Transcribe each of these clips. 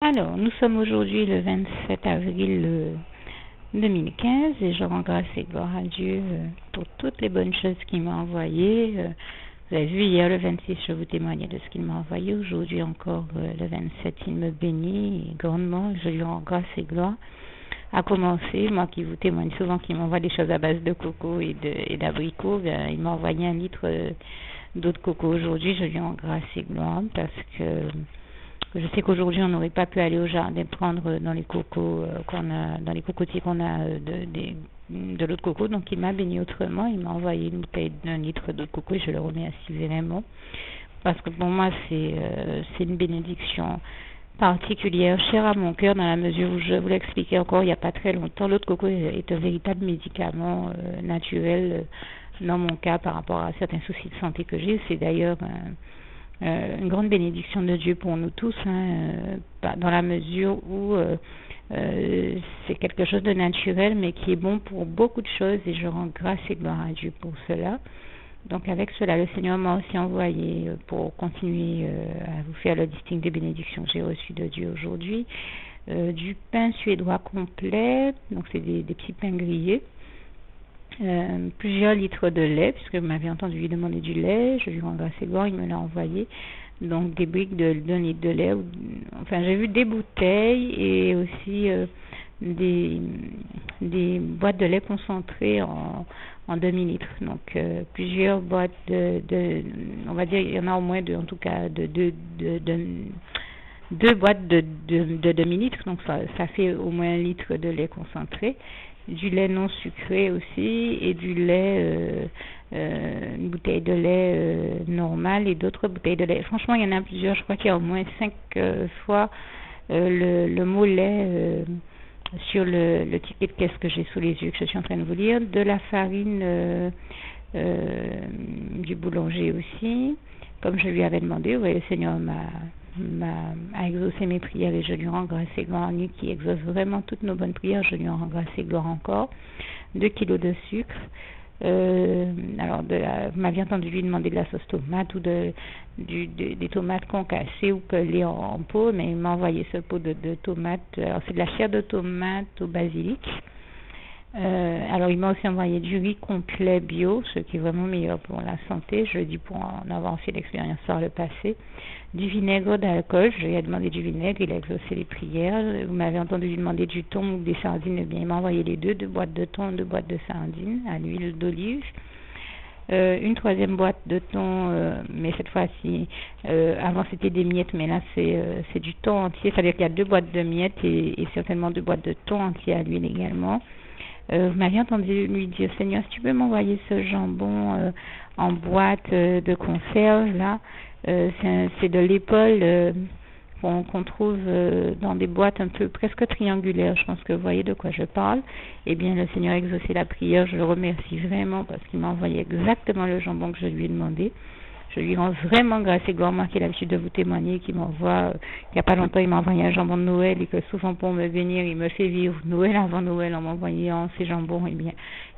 Alors, nous sommes aujourd'hui le 27 avril 2015 et je rends grâce et gloire à Dieu pour toutes les bonnes choses qu'il m'a envoyées. Vous avez vu, hier le 26, je vous témoignais de ce qu'il m'a envoyé. Aujourd'hui encore, le 27, il me bénit grandement. Je lui rends grâce et gloire. À commencer, moi qui vous témoigne souvent qu'il m'envoie des choses à base de coco et d'abricots, il m'a envoyé 1 litre d'eau de coco aujourd'hui. Je lui rends grâce et gloire parce que je sais qu'aujourd'hui on n'aurait pas pu aller au jardin prendre dans les cocos qu'on a, dans les cocotiers qu'on a de l'eau de coco. Donc il m'a béni autrement. Il m'a envoyé une bouteille d'1 litre d'eau de coco et je le remercie vraiment parce que pour moi c'est une bénédiction particulière, chère à mon cœur, dans la mesure où je vous l'expliquais encore il n'y a pas très longtemps. L'eau de coco est un véritable médicament naturel dans mon cas par rapport à certains soucis de santé que j'ai. C'est d'ailleurs une grande bénédiction de Dieu pour nous tous, dans la mesure où c'est quelque chose de naturel mais qui est bon pour beaucoup de choses et je rends grâce et gloire à Dieu pour cela. Donc avec cela, le Seigneur m'a aussi envoyé pour continuer à vous faire le distinct des bénédictions que j'ai reçues de Dieu aujourd'hui. Du pain suédois complet, donc c'est des petits pains grillés. Plusieurs litres de lait, puisque vous m'avez entendu lui demander du lait, je lui rends grâce et gloire, il me l'a envoyé. Donc des briques d'1 litre de lait, enfin j'ai vu des bouteilles et aussi des boîtes de lait concentré en demi-litre. Donc plusieurs boîtes on va dire, il y en a au moins deux, en tout cas deux boîtes de demi-litre, donc ça fait au moins 1 litre de lait concentré, du lait non sucré aussi et du lait, une bouteille de lait normale et d'autres bouteilles de lait. Franchement, il y en a plusieurs, je crois qu'il y a au moins 5 fois le mot lait sur le ticket de caisse que j'ai sous les yeux, que je suis en train de vous lire. De la farine du boulanger aussi, comme je lui avais demandé. Vous voyez, le Seigneur a exaucé mes prières et je lui rends grâce et gloire. Lui qui exauce vraiment toutes nos bonnes prières, je lui rends grâce et gloire encore. 2 kilos de sucre. Alors vous m'aviez entendu lui demander de la sauce tomate ou des tomates concassées ou pelées en pot, mais il m'a envoyé ce pot de tomates. Alors c'est de la chair de tomate au basilic. Alors il m'a aussi envoyé du riz complet bio, ce qui est vraiment meilleur pour la santé, je le dis pour en avoir fait l'expérience par le passé. Du vinaigre d'alcool, je lui ai demandé du vinaigre, il a exaucé les prières. Vous m'avez entendu lui demander du thon ou des sardines, eh bien il m'a envoyé les deux, 2 boîtes de thon, 2 boîtes de sardines à l'huile d'olive. Une 3e boîte de thon, mais cette fois-ci, avant c'était des miettes, mais là c'est du thon entier, c'est-à-dire qu'il y a 2 boîtes de miettes et certainement 2 boîtes de thon entier à l'huile également. Vous m'aviez entendu lui dire, Seigneur, si tu peux m'envoyer ce jambon en boîte de conserve, là, c'est de l'épaule qu'on trouve dans des boîtes un peu presque triangulaires. Je pense que vous voyez de quoi je parle. Eh bien, le Seigneur a exaucé la prière. Je le remercie vraiment parce qu'il m'a envoyé exactement le jambon que je lui ai demandé. Je lui rends vraiment grâce et gloire, moi qui ai l'habitude de vous témoigner, qui m'envoie, il n'y a pas longtemps, il m'a envoyé un jambon de Noël et que souvent pour me bénir, il me fait vivre Noël avant Noël en m'envoyant ces jambons. Eh bien,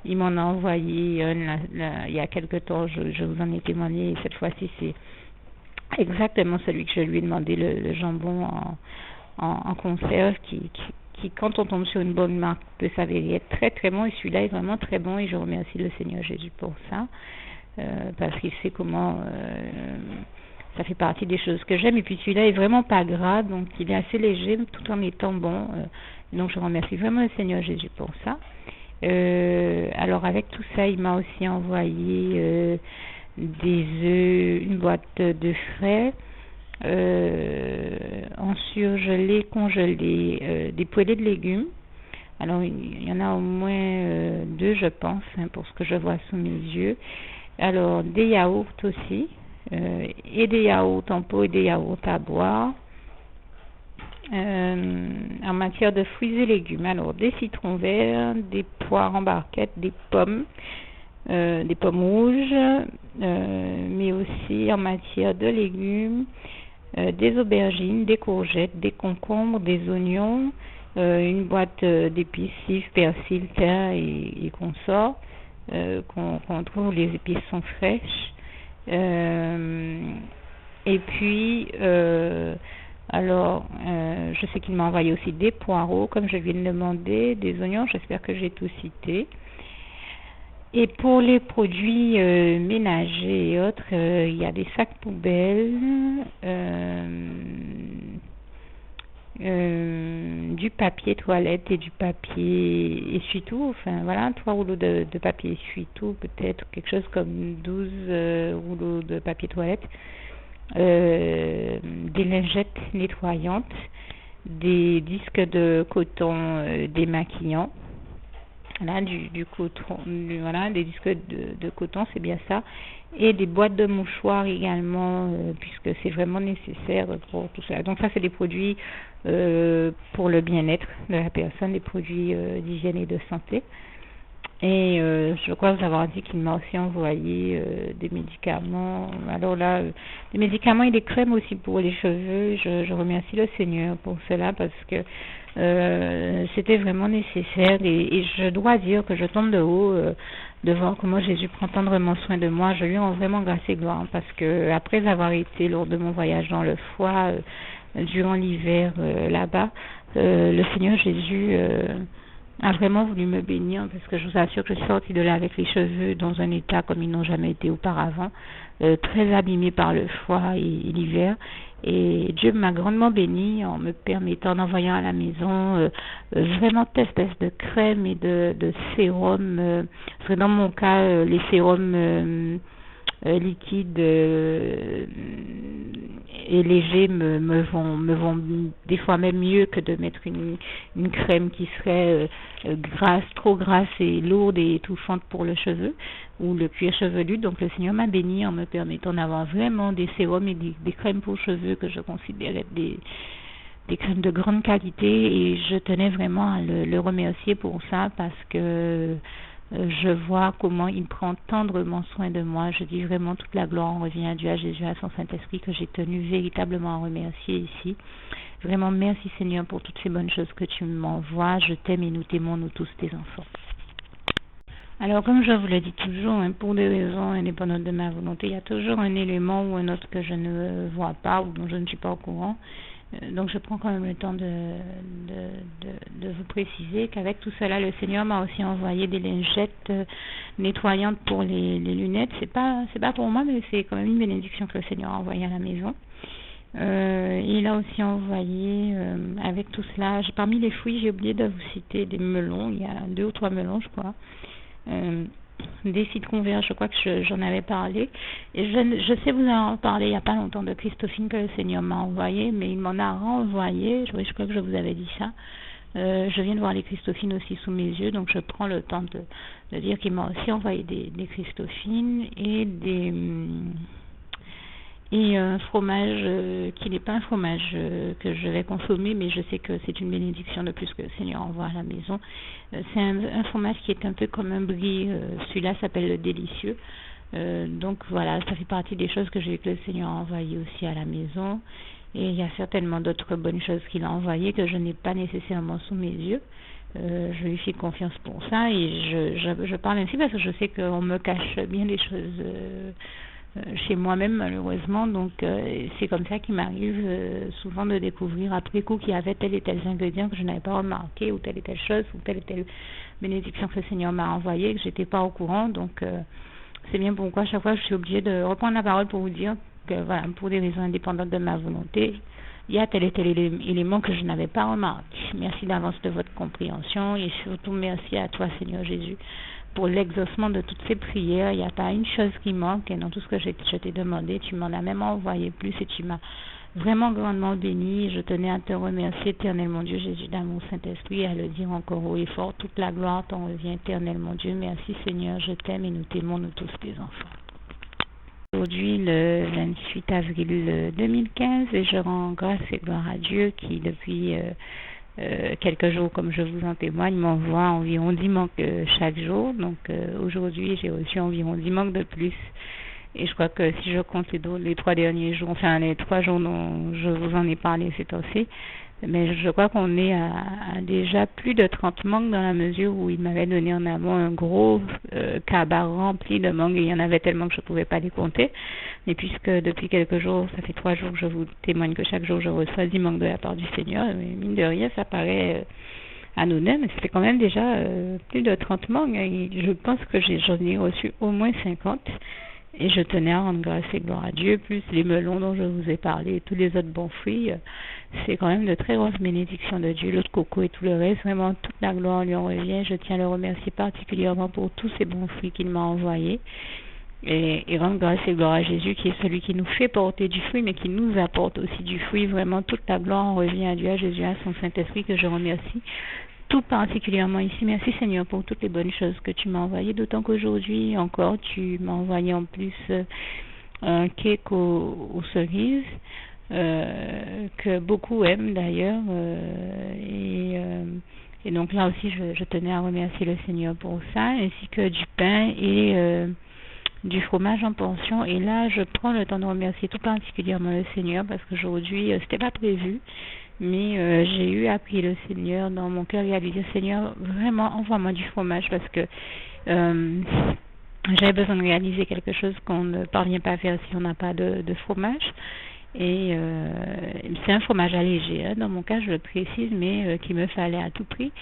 il m'en a envoyé il y a quelque temps, je vous en ai témoigné, et cette fois-ci, c'est exactement celui que je lui ai demandé, le jambon en conserve qui, quand on tombe sur une bonne marque, peut s'avérer être très très bon, et celui-là est vraiment très bon, et je remercie le Seigneur Jésus pour ça. Parce qu'il sait comment ça fait partie des choses que j'aime, et puis celui-là est vraiment pas gras, donc il est assez léger tout en étant bon, donc je remercie vraiment le Seigneur Jésus pour ça. Alors avec tout ça, il m'a aussi envoyé des œufs, une boîte de frais en surgelé, congelé, des poêlées de légumes. Alors il y en a au moins 2 je pense, pour ce que je vois sous mes yeux. Alors, des yaourts aussi, et des yaourts en pot et des yaourts à boire. En matière de fruits et légumes, alors des citrons verts, des poires en barquette, des pommes rouges, mais aussi en matière de légumes, des aubergines, des courgettes, des concombres, des oignons, une boîte d'épices, cives, persil, thym et consorts. Qu'on trouve, les épices sont fraîches, et puis Alors, je sais qu'il m'a envoyé aussi des poireaux, comme je viens de demander, des oignons, j'espère que j'ai tout cité. Et pour les produits ménagers et autres, il y a des sacs poubelles, du papier toilette et du papier essuie-tout, enfin voilà, 3 rouleaux de papier essuie-tout, peut-être quelque chose comme 12 rouleaux de papier toilette, des lingettes nettoyantes, des disques de coton démaquillants, voilà, du coton, voilà, des disques de coton, c'est bien ça, et des boîtes de mouchoirs également, puisque c'est vraiment nécessaire pour tout ça. Donc ça, c'est des produits pour le bien-être de la personne, des produits d'hygiène et de santé. Et je crois vous avoir dit qu'il m'a aussi envoyé des médicaments. Alors là, des médicaments et des crèmes aussi pour les cheveux. Je remercie le Seigneur pour cela parce que c'était vraiment nécessaire. Et je dois dire que je tombe de haut de voir comment Jésus prend tendrement soin de moi. Je lui rends vraiment grâce et gloire parce que après avoir été lors de mon voyage dans le foie durant l'hiver là-bas, le Seigneur Jésus a vraiment voulu me bénir parce que je vous assure que je suis sortie de là avec les cheveux dans un état comme ils n'ont jamais été auparavant, très abîmés par le froid et l'hiver. Et Dieu m'a grandement béni en me permettant d'envoyer à la maison vraiment cette espèce de crème et de sérum. Parce que dans mon cas, les sérums liquides et légers me vont des fois même mieux que de mettre une crème qui serait grasse, trop grasse et lourde et étouffante pour le cheveu ou le cuir chevelu. Donc le Seigneur m'a béni en me permettant d'avoir vraiment des sérums et des crèmes pour cheveux que je considère être des crèmes de grande qualité, et je tenais vraiment à le remercier pour ça parce que je vois comment il prend tendrement soin de moi. Je dis vraiment toute la gloire en revient à Dieu, à Jésus, à son Saint-Esprit, que j'ai tenu véritablement à remercier ici. Vraiment, merci Seigneur pour toutes ces bonnes choses que tu m'envoies. Je t'aime et nous t'aimons, nous tous tes enfants. Alors, comme je vous le dis toujours, hein, pour des raisons indépendantes de ma volonté, il y a toujours un élément ou un autre que je ne vois pas ou dont je ne suis pas au courant. Donc je prends quand même le temps de vous préciser qu'avec tout cela, le Seigneur m'a aussi envoyé des lingettes nettoyantes pour les lunettes. C'est pas pour moi, mais c'est quand même une bénédiction que le Seigneur a envoyée à la maison. Il a aussi envoyé avec tout cela, parmi les fruits, j'ai oublié de vous citer des melons. Il y a 2 ou 3 melons, je crois. Des citrons verts, je crois que j'en avais parlé. Et je sais vous en parler il n'y a pas longtemps de Christophine que le Seigneur m'a envoyé, mais il m'en a renvoyé. Je crois que je vous avais dit ça. Je viens de voir les Christophines aussi sous mes yeux, donc je prends le temps de dire qu'il m'a aussi envoyé des Christophines et un fromage qui n'est pas un fromage que je vais consommer, mais je sais que c'est une bénédiction de plus que le Seigneur envoie à la maison. C'est un fromage qui est un peu comme un brie, celui-là s'appelle le délicieux. Donc voilà, ça fait partie des choses que j'ai vu que le Seigneur a envoyé aussi à la maison. Et il y a certainement d'autres bonnes choses qu'il a envoyées que je n'ai pas nécessairement sous mes yeux. Je lui fais confiance pour ça, et je parle ainsi parce que je sais qu'on me cache bien des choses chez moi-même, malheureusement. Donc c'est comme ça qu'il m'arrive souvent de découvrir après coup qu'il y avait tel et tel ingrédient que je n'avais pas remarqué, ou telle et telle chose, ou telle et telle bénédiction que le Seigneur m'a envoyée, que je n'étais pas au courant. Donc c'est bien pourquoi à chaque fois je suis obligée de reprendre la parole pour vous dire que voilà, pour des raisons indépendantes de ma volonté, il y a tel et tel élément que je n'avais pas remarqué. Merci d'avance de votre compréhension, et surtout merci à toi Seigneur Jésus pour l'exaucement de toutes ces prières. Il n'y a pas une chose qui manque, et dans tout ce que je t'ai demandé, tu m'en as même envoyé plus, et tu m'as vraiment grandement béni. Je tenais à te remercier éternellement Dieu Jésus d'amour Saint-Esprit, et à le dire encore haut et fort, toute la gloire t'en revient éternellement Dieu. Merci Seigneur, je t'aime et nous t'aimons, nous tous tes enfants. Aujourd'hui, le 28 avril 2015, et je rends grâce et gloire à Dieu qui, depuis quelques jours, comme je vous en témoigne, m'envoie environ 10 manques chaque jour. Donc aujourd'hui, j'ai reçu environ 10 manques de plus. Et je crois que si je compte les 3 derniers jours, enfin les 3 jours dont je vous en ai parlé ces temps-ci, Mais je crois qu'on est à déjà plus de 30 mangues dans la mesure où il m'avait donné en amont un gros cabas rempli de mangues et il y en avait tellement que je ne pouvais pas les compter. Et puisque depuis quelques jours, ça fait 3 jours que je vous témoigne que chaque jour je reçois 10 mangues de la part du Seigneur, mais mine de rien, ça paraît anodin, mais ça fait quand même déjà plus de 30 mangues. Et je pense que j'en ai reçu au moins 50. Et je tenais à rendre grâce et gloire à Dieu, plus les melons dont je vous ai parlé et tous les autres bons fruits. C'est quand même de très grosses bénédictions de Dieu, l'autre coco et tout le reste. Vraiment, toute la gloire lui en revient. Je tiens à le remercier particulièrement pour tous ces bons fruits qu'il m'a envoyés. Et rendre grâce et gloire à Jésus, qui est celui qui nous fait porter du fruit, mais qui nous apporte aussi du fruit. Vraiment, toute la gloire en revient à Dieu, à Jésus, à son Saint-Esprit, que je remercie tout particulièrement ici. Merci Seigneur pour toutes les bonnes choses que tu m'as envoyées, d'autant qu'aujourd'hui encore tu m'as envoyé en plus un cake aux cerises que beaucoup aiment d'ailleurs et donc là aussi je tenais à remercier le Seigneur pour ça, ainsi que du pain et du fromage en portion. Et là je prends le temps de remercier tout particulièrement le Seigneur parce qu'aujourd'hui c'était pas prévu, mais j'ai eu appris le Seigneur dans mon cœur et à lui dire Seigneur, vraiment envoie-moi du fromage parce que j'avais besoin de réaliser quelque chose qu'on ne parvient pas à faire si on n'a pas de fromage. Et c'est un fromage allégé, hein, dans mon cas je le précise, mais qu'il me fallait à tout prix.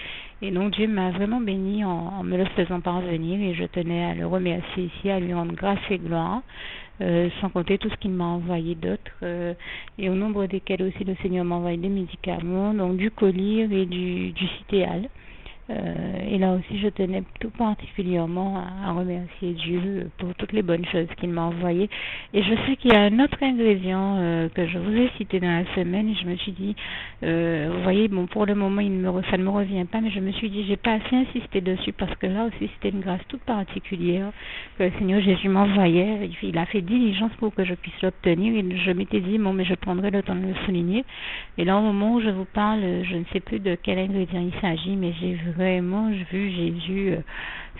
Et donc Dieu m'a vraiment béni en me le faisant parvenir et je tenais à le remercier ici, à lui rendre grâce et gloire. Sans compter tout ce qu'il m'a envoyé d'autres, et au nombre desquels aussi le Seigneur m'a envoyé des médicaments, donc du collyre et du citéal. Et là aussi, je tenais tout particulièrement à remercier Dieu pour toutes les bonnes choses qu'il m'a envoyées. Et je sais qu'il y a un autre ingrédient que je vous ai cité dans la semaine. Et je me suis dit, vous voyez, bon, pour le moment, ça ne me revient pas, mais je me suis dit, j'ai pas assez insisté dessus parce que là aussi, c'était une grâce toute particulière que le Seigneur Jésus m'envoyait. Il a fait diligence pour que je puisse l'obtenir. Et je m'étais dit, bon, mais je prendrai le temps de le souligner. Et là, au moment où je vous parle, je ne sais plus de quel ingrédient il s'agit, mais j'ai vraiment vu Jésus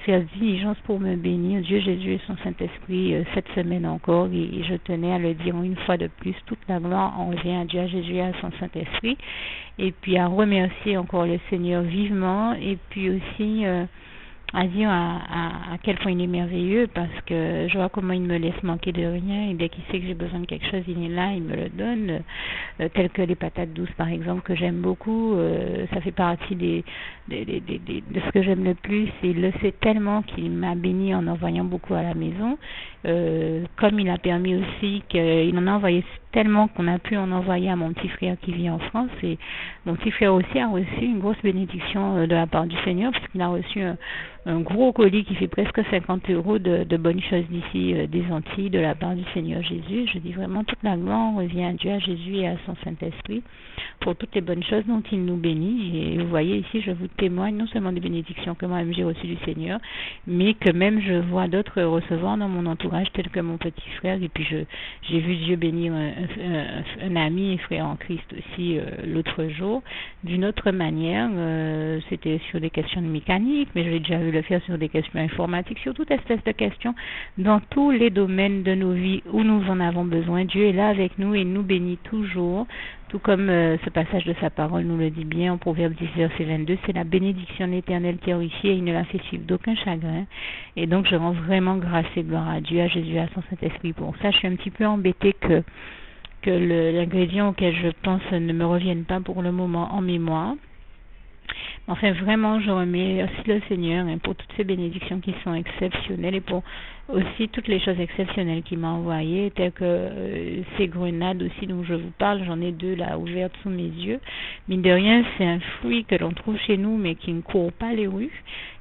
faire diligence pour me bénir, Dieu Jésus et son Saint-Esprit, cette semaine encore, et je tenais à le dire une fois de plus, toute la gloire en revient à Dieu, à Jésus et à son Saint-Esprit, et puis à remercier encore le Seigneur vivement, et puis aussi à dire à quel point il est merveilleux, parce que je vois comment il me laisse manquer de rien, et dès qu'il sait que j'ai besoin de quelque chose, il est là, il me le donne, tel que les patates douces par exemple, que j'aime beaucoup, ça fait partie de ce que j'aime le plus, et il le sait tellement qu'il m'a béni en envoyant beaucoup à la maison, comme il a permis aussi qu'il en a envoyé tellement qu'on a pu en envoyer à mon petit frère qui vit en France, et mon petit frère aussi a reçu une grosse bénédiction de la part du Seigneur, parce qu'il a reçu un gros colis qui fait presque 50 € de bonnes choses d'ici des Antilles de la part du Seigneur Jésus. Je dis vraiment toute la gloire revient à Dieu, à Jésus et à son Saint-Esprit pour toutes les bonnes choses dont il nous bénit. Et vous voyez ici, je vous témoigne non seulement des bénédictions que moi-même j'ai reçues du Seigneur, mais que même je vois d'autres recevoir dans mon entourage, tel que mon petit frère. Et puis j'ai vu Dieu bénir un ami et frère en Christ aussi l'autre jour d'une autre manière. C'était sur des questions de mécanique, mais je l'ai déjà vu le faire sur des questions informatiques, sur toute espèce de questions dans tous les domaines de nos vies où nous en avons besoin. Dieu est là avec nous et nous bénit toujours, tout comme ce passage de sa parole nous le dit bien en Proverbe 10, verset 22, c'est la bénédiction de l'Éternel terrifiée et il ne la fait suivre d'aucun chagrin. Et donc je rends vraiment grâce et gloire à Dieu, à Jésus, à son Saint-Esprit pour ça. Je suis un petit peu embêtée que l'ingrédient auquel je pense ne me revienne pas pour le moment en mémoire. Enfin, vraiment, je remercie le Seigneur pour toutes ces bénédictions qui sont exceptionnelles et pour aussi toutes les choses exceptionnelles qu'il m'a envoyées, telles que ces grenades aussi dont je vous parle. J'en ai 2 là ouvertes sous mes yeux. Mine de rien, c'est un fruit que l'on trouve chez nous mais qui ne court pas les rues.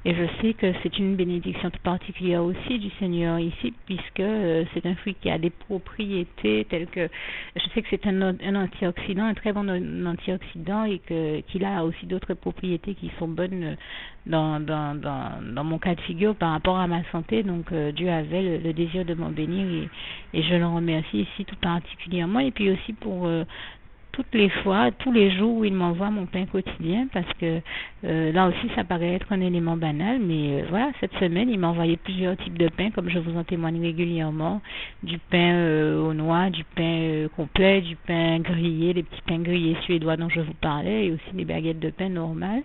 Et je sais que c'est une bénédiction toute particulière aussi du Seigneur ici, puisque c'est un fruit qui a des propriétés telles que, je sais que c'est un antioxydant, un très bon antioxydant, et qu'il a aussi d'autres propriétés qui sont bonnes dans mon cas de figure par rapport à ma santé. Donc Dieu avait le désir de m'en bénir et je l'en remercie ici tout particulièrement. Et puis aussi pour toutes les fois, tous les jours où il m'envoie mon pain quotidien, parce que là aussi ça paraît être un élément banal, mais voilà, cette semaine il m'a envoyé plusieurs types de pain, comme je vous en témoigne régulièrement, du pain aux noix, du pain complet, du pain grillé, les petits pains grillés suédois dont je vous parlais, et aussi des baguettes de pain normales.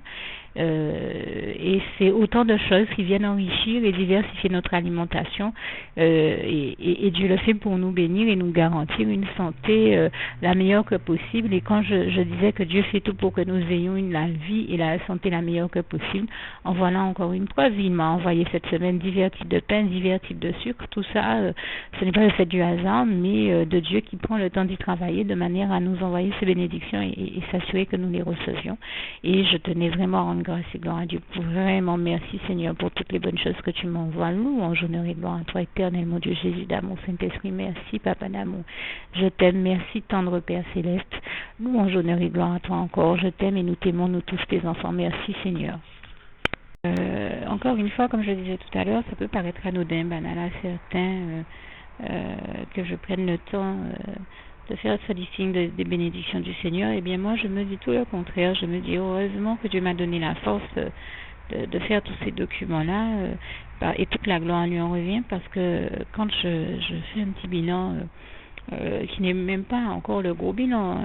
Et c'est autant de choses qui viennent enrichir et diversifier notre alimentation, et Dieu le fait pour nous bénir et nous garantir une santé la meilleure que possible. Et quand je disais que Dieu fait tout pour que nous ayons la vie et la santé la meilleure que possible, en voilà encore une preuve. Il m'a envoyé cette semaine divers types de pain, divers types de sucre. Tout ça, ce n'est pas le fait du hasard, mais de Dieu qui prend le temps d'y travailler de manière à nous envoyer ces bénédictions et s'assurer que nous les recevions. Et je tenais vraiment à rendre grâce et gloire à Dieu. Vraiment merci Seigneur pour toutes les bonnes choses que tu m'envoies. Louange, honneur et gloire à toi éternel, mon Dieu Jésus d'amour, Saint-Esprit. Merci Papa d'amour. Je t'aime, merci tendre Père Céleste. Louange, honneur et gloire à toi encore. Je t'aime et nous t'aimons, nous tous tes enfants. Merci Seigneur. Encore une fois, comme je disais tout à l'heure, ça peut paraître anodin, banal à certains, que je prenne le temps de faire ce listing des bénédictions du Seigneur. Eh bien moi je me dis tout le contraire. Je me dis heureusement que Dieu m'a donné la force de faire tous ces documents-là, et toute la gloire lui en revient, parce que quand je fais un petit bilan qui n'est même pas encore le gros bilan,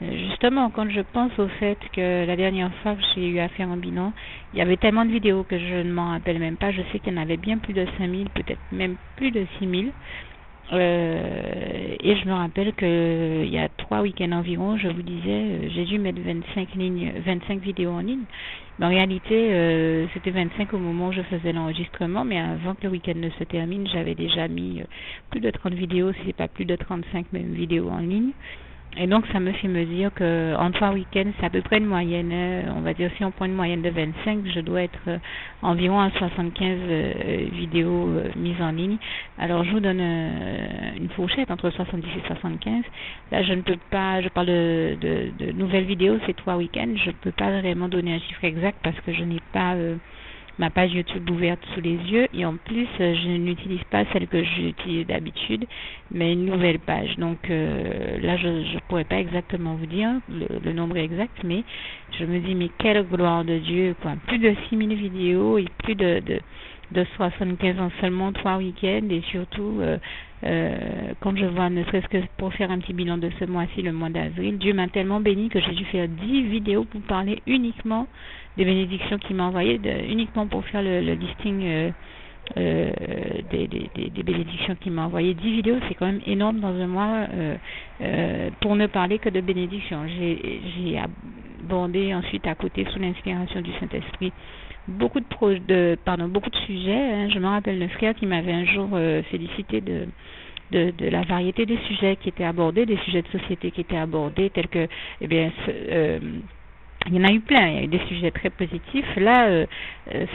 justement quand je pense au fait que la dernière fois que j'ai eu à faire un bilan, il y avait tellement de vidéos que je ne m'en rappelle même pas. Je sais qu'il y en avait bien plus de 5000, peut-être même plus de 6000. Et je me rappelle que il y a 3 week-ends environ, je vous disais, j'ai dû mettre 25 vidéos en ligne. Mais en réalité, c'était 25 au moment où je faisais l'enregistrement, mais avant que le week-end ne se termine, j'avais déjà mis plus de 30 vidéos, si c'est pas plus de 35 même vidéos en ligne. Et donc, ça me fait me dire que en 3 week-ends, c'est à peu près une moyenne, on va dire, si on prend une moyenne de 25, je dois être environ à 75 vidéos mises en ligne. Alors, je vous donne une fourchette entre 70 et 75. Là, je ne peux pas, je parle de nouvelles vidéos, c'est 3 week-ends, je ne peux pas vraiment donner un chiffre exact parce que je n'ai pas ma page YouTube ouverte sous les yeux, et en plus je n'utilise pas celle que j'utilise d'habitude, mais une nouvelle page. Donc là je pourrais pas exactement vous dire le nombre exact, mais je me dis mais quelle gloire de Dieu, quoi. Plus de 6000 vidéos et plus de 75 en seulement 3 week-ends, et surtout quand je vois, ne serait-ce que pour faire un petit bilan de ce mois-ci, le mois d'avril, Dieu m'a tellement béni que j'ai dû faire 10 vidéos pour parler uniquement des bénédictions qu'il m'a envoyées, uniquement pour faire le listing des bénédictions qu'il m'a envoyées. 10 vidéos, c'est quand même énorme dans un mois, pour ne parler que de bénédictions. J'ai abordé ensuite à côté, sous l'inspiration du Saint-Esprit, beaucoup de sujets. Je me rappelle le frère qui m'avait un jour félicité de la variété des sujets qui étaient abordés, des sujets de société qui étaient abordés, tels que, eh bien, il y en a eu plein, il y a eu des sujets très positifs. Là,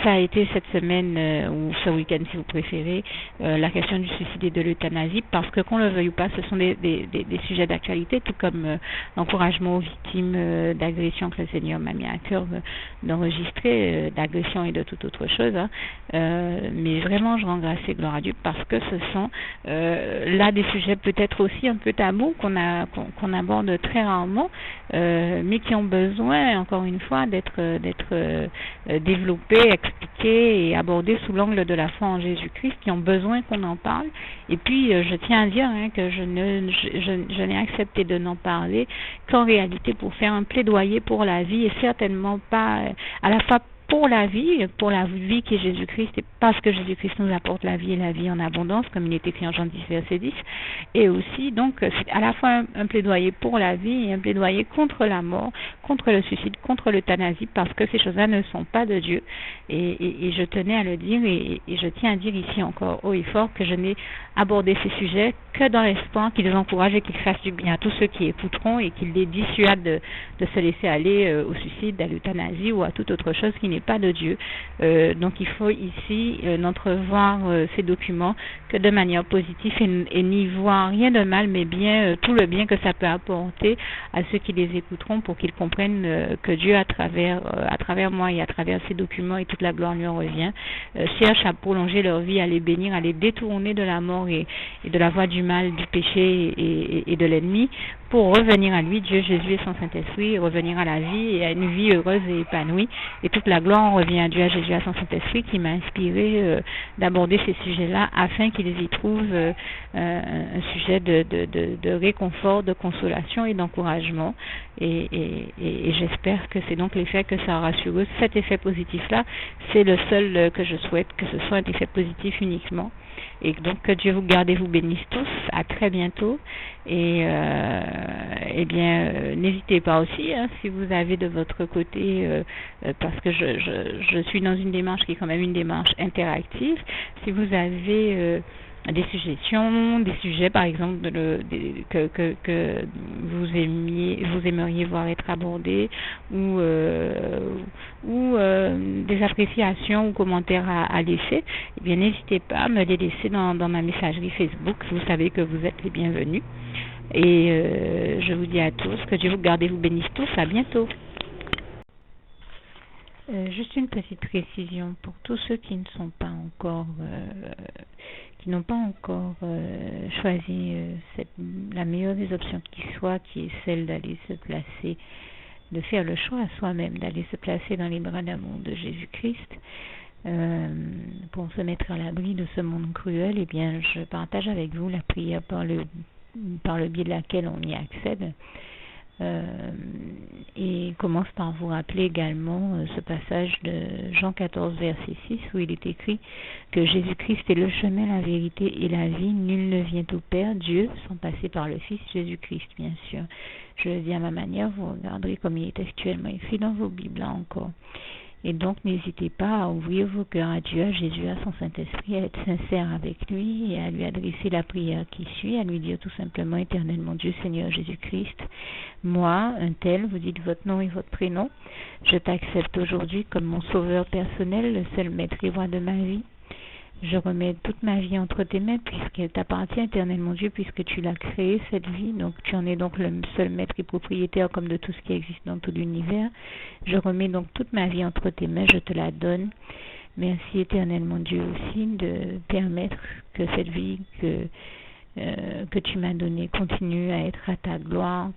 ça a été cette semaine, ou ce week-end si vous préférez, la question du suicide et de l'euthanasie, parce que qu'on le veuille ou pas, ce sont des sujets d'actualité, tout comme l'encouragement aux victimes d'agressions que le Seigneur m'a mis à cœur d'enregistrer, d'agressions et de toute autre chose. Mais vraiment, je rends grâce et gloire à Dieu, parce que ce sont là des sujets peut-être aussi un peu tabous qu'on aborde très rarement, mais qui ont besoin, encore une fois, d'être développés, expliqués et abordés sous l'angle de la foi en Jésus-Christ, qui ont besoin qu'on en parle. Et puis, je tiens à dire que je n'ai accepté de n'en parler qu'en réalité pour faire un plaidoyer pour la vie, et certainement pas à la fois pour la vie qui est Jésus-Christ, et parce que Jésus-Christ nous apporte la vie et la vie en abondance, comme il est écrit en Jean 10, verset 10, et aussi, donc, c'est à la fois un plaidoyer pour la vie et un plaidoyer contre la mort, contre le suicide, contre l'euthanasie, parce que ces choses-là ne sont pas de Dieu, et je tenais à le dire, et je tiens à dire ici encore haut et fort que je n'ai abordé ces sujets que dans l'espoir qu'ils encouragent et qu'ils fassent du bien à tous ceux qui écouteront, et qu'ils les dissuadent de se laisser aller au suicide, à l'euthanasie ou à toute autre chose qui n'est pas de Dieu. Donc il faut ici n'entrevoir ces documents que de manière positive, et n'y voir rien de mal, mais bien tout le bien que ça peut apporter à ceux qui les écouteront, pour qu'ils comprennent que Dieu, à travers moi et à travers ces documents, et toute la gloire lui en revient, cherche à prolonger leur vie, à les bénir, à les détourner de la mort et de la voie du mal, du péché et de l'ennemi, pour revenir à lui, Dieu, Jésus et son Saint-Esprit, et revenir à la vie et à une vie heureuse et épanouie. Et toute la gloire en revient à Dieu, à Jésus, à son Saint-Esprit qui m'a inspiré d'aborder ces sujets-là afin qu'ils y trouvent un sujet de réconfort, de consolation et d'encouragement. Et j'espère que c'est donc l'effet que ça aura sur eux. Cet effet positif-là, c'est le seul que je souhaite, que ce soit un effet positif uniquement. Et donc que Dieu vous garde et vous bénisse tous. À très bientôt. Et n'hésitez pas aussi, si vous avez de votre côté, parce que je suis dans une démarche qui est quand même une démarche interactive. Si vous avez des suggestions, des sujets par exemple que vous aimeriez voir être abordés ou des appréciations ou commentaires à laisser, eh bien n'hésitez pas à me les laisser dans ma messagerie Facebook. Vous savez que vous êtes les bienvenus. Et je vous dis à tous que Dieu vous garde et vous bénisse tous. À bientôt. Juste une petite précision pour tous ceux qui ne sont pas encore qui n'ont pas encore choisi la meilleure des options qui soit, qui est celle d'aller se placer, de faire le choix à soi-même, d'aller se placer dans les bras d'amour de Jésus-Christ pour se mettre à l'abri de ce monde cruel. Eh bien, je partage avec vous la prière par le biais de laquelle on y accède. Et commence par vous rappeler également ce passage de Jean 14 verset 6 où il est écrit que Jésus-Christ est le chemin, la vérité et la vie. Nul ne vient au Père, Dieu, sans passer par le Fils Jésus-Christ, bien sûr. Je le dis à ma manière, vous regarderez comme il est actuellement écrit dans vos Bibles là encore. Et donc, n'hésitez pas à ouvrir vos cœurs à Dieu, à Jésus, à son Saint-Esprit, à être sincère avec lui et à lui adresser la prière qui suit, à lui dire tout simplement, éternellement Dieu, Seigneur Jésus-Christ, moi, un tel, vous dites votre nom et votre prénom, je t'accepte aujourd'hui comme mon sauveur personnel, le seul maître et roi de ma vie. Je remets toute ma vie entre tes mains puisqu'elle t'appartient éternellement Dieu, puisque tu l'as créée cette vie, donc tu en es donc le seul maître et propriétaire comme de tout ce qui existe dans tout l'univers. Je remets donc toute ma vie entre tes mains, je te la donne. Merci éternellement Dieu aussi de permettre que cette vie que tu m'as donnée continue à être à ta gloire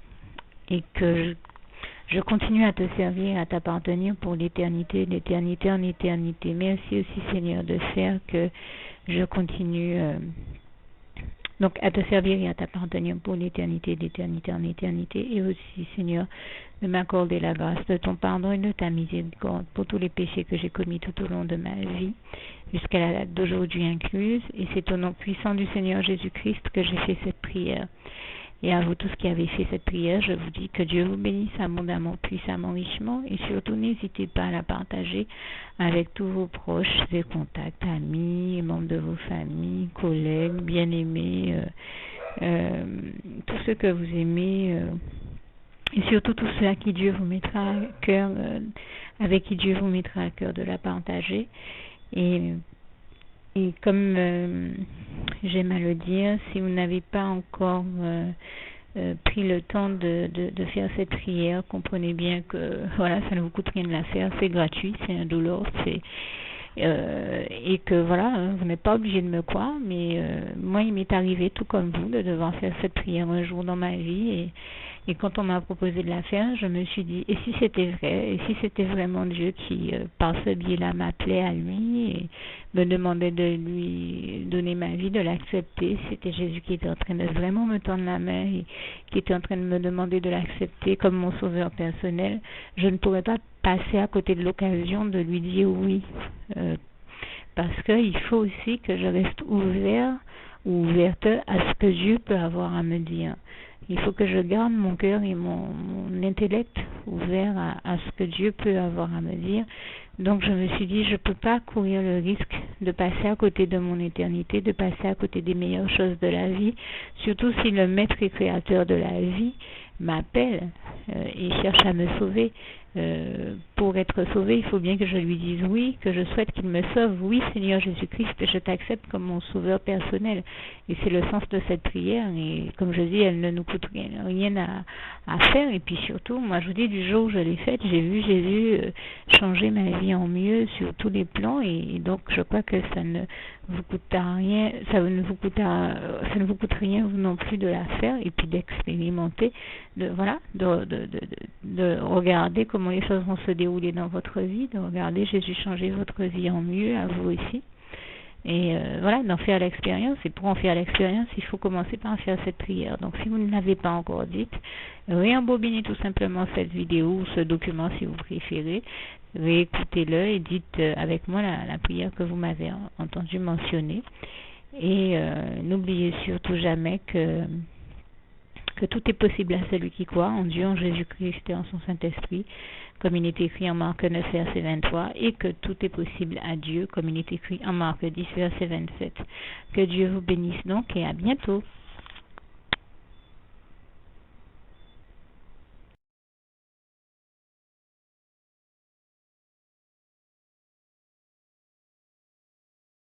et que je continue à te servir, à t'appartenir pour l'éternité, d'éternité en éternité. Merci aussi Seigneur de faire que je continue donc à te servir et à t'appartenir pour l'éternité, d'éternité en éternité. Et aussi Seigneur de m'accorder la grâce de ton pardon et de ta miséricorde pour tous les péchés que j'ai commis tout au long de ma vie, jusqu'à la date d'aujourd'hui incluse. Et c'est au nom puissant du Seigneur Jésus-Christ que j'ai fait cette prière. Et à vous tous qui avez fait cette prière, je vous dis que Dieu vous bénisse abondamment, puissamment, richement, et surtout n'hésitez pas à la partager avec tous vos proches et contacts, amis, membres de vos familles, collègues, bien-aimés, tous ceux que vous aimez, et surtout tous ceux à qui Dieu vous mettra à cœur, avec qui Dieu vous mettra à cœur de la partager. Et comme j'aime à le dire, si vous n'avez pas encore pris le temps de faire cette prière, comprenez bien que voilà, ça ne vous coûte rien de la faire, c'est gratuit, c'est indolore, et que voilà, vous n'êtes pas obligé de me croire, mais moi il m'est arrivé tout comme vous de devoir faire cette prière un jour dans ma vie, et quand on m'a proposé de la faire, je me suis dit, et si c'était vrai, et si c'était vraiment Dieu qui, par ce biais-là, m'appelait à lui et me demandait de lui donner ma vie, de l'accepter, c'était Jésus qui était en train de vraiment me tendre la main et qui était en train de me demander de l'accepter comme mon sauveur personnel, je ne pourrais pas passer à côté de l'occasion de lui dire oui, parce qu'il faut aussi que je reste ouvert ou ouverte à ce que Dieu peut avoir à me dire. Il faut que je garde mon cœur et mon intellect ouverts à ce que Dieu peut avoir à me dire. Donc je me suis dit, je ne peux pas courir le risque de passer à côté de mon éternité, de passer à côté des meilleures choses de la vie, surtout si le maître et créateur de la vie m'appelle et cherche à me sauver. pour être sauvé, il faut bien que je lui dise oui, que je souhaite qu'il me sauve. Oui, Seigneur Jésus-Christ, je t'accepte comme mon sauveur personnel. Et c'est le sens de cette prière. Et comme je dis, elle ne nous coûte rien à faire. Et puis surtout, moi je vous dis, du jour où je l'ai faite, j'ai vu Jésus changer ma vie en mieux sur tous les plans. Et donc je crois que ça ne vous coûtera rien, ça ne vous coûte rien vous non plus de la faire et puis d'expérimenter, de regarder comment les choses vont se dérouler dans votre vie, de regarder Jésus changer votre vie en mieux, à vous aussi. Et d'en faire l'expérience. Et pour en faire l'expérience, il faut commencer par faire cette prière. Donc si vous ne l'avez pas encore dite, réembobinez tout simplement cette vidéo ou ce document si vous préférez, réécoutez-le et dites avec moi la prière que vous m'avez entendu mentionner. Et n'oubliez surtout jamais que tout est possible à celui qui croit en Dieu, en Jésus-Christ et en son Saint-Esprit, comme il est écrit en Marc 9, verset 23, et que tout est possible à Dieu, comme il est écrit en Marc 10, verset 27. Que Dieu vous bénisse donc et à bientôt.